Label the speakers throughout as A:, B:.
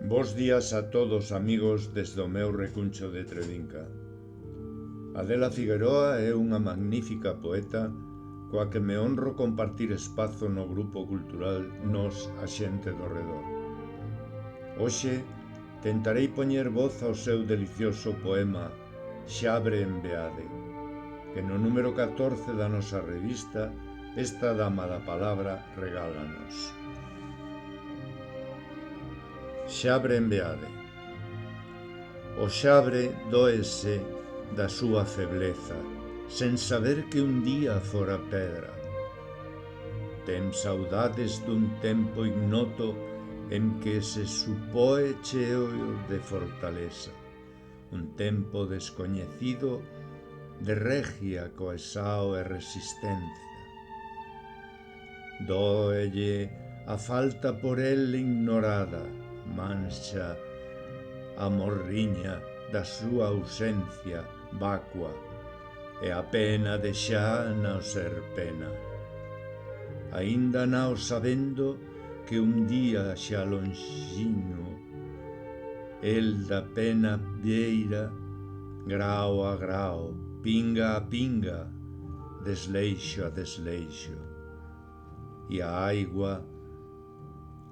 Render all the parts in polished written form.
A: Bos días a todos, amigos, desde o meu recuncho de Trevinca. Adela Figueroa é unha magnífica poeta coa que me honro compartir espazo no grupo cultural Nos, a xente do redor. Hoxe tentarei poñer voz ao seu delicioso poema Xabre en Beade, que no número 14 da nosa revista esta dama da palabra regálanos. Xabre en Beade. O xabre dóese da súa febleza, sen saber que un día fora pedra. Ten saudades dun tempo ignoto en que se supoe cheo de fortaleza, un tempo descoñecido de regia coesao e resistencia. Dóelle a falta por el ignorada, mancha a morriña da súa ausencia vacua e a pena de xa nao ser pena. Aínda nao sabendo que un día xa lonxiño el da pena vieira grao a grao, pinga a pinga, desleixo a desleixo. E a aigua,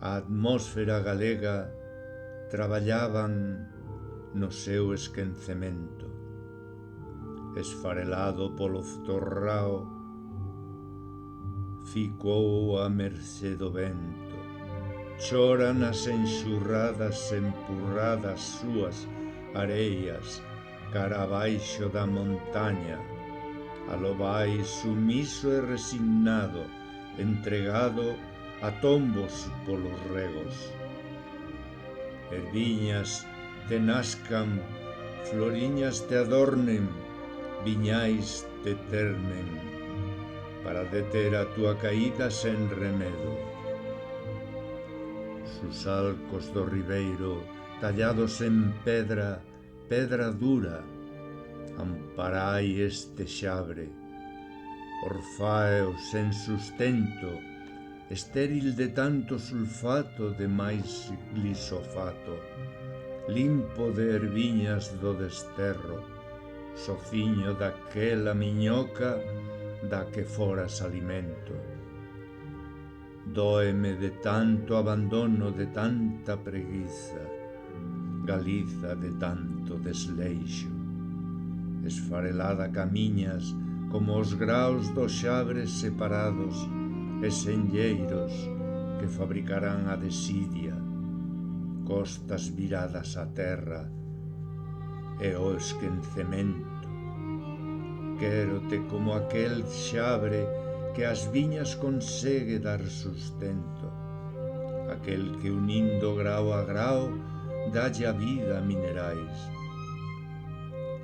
A: a atmósfera galega traballaban no seu esquecemento. Esfarelado polo torrao, ficou a mercé do vento. Choran as enxurradas empurradas súas areias cara abaixo da montaña. Alo vai sumiso e resignado, entregado a tombos polos regos. Herviñas te nascan, floriñas te adornen, viñais te ternen, para deter a túa caída sen remedo. Sus alcos do ribeiro, tallados en pedra, pedra dura, amparai este xabre, orfáeo sen sustento, estéril de tanto sulfato de máis glisofato, limpo de herviñas do desterro, sociño daquela miñoca da que foras alimento. Dóeme de tanto abandono, de tanta preguiza, Galiza de tanto desleixo. Esfarelada camiñas como os graos dos xabres separados e senlleiros que fabricarán a desidia, costas viradas á terra e o esquecemento. Quérote como aquel xabre que ás viñas consegue dar sustento, aquel que unindo grao a grao dalle a vida a minerais.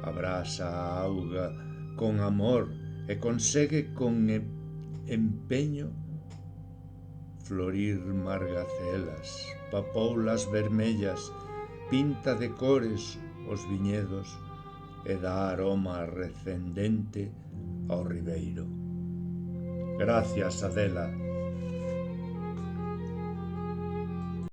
A: Abrasa a auga con amor e consegue con empeño florir margacelas, papoulas vermellas, pinta de cores os viñedos e dá aroma recendente ao ribeiro. Gracias, Adela.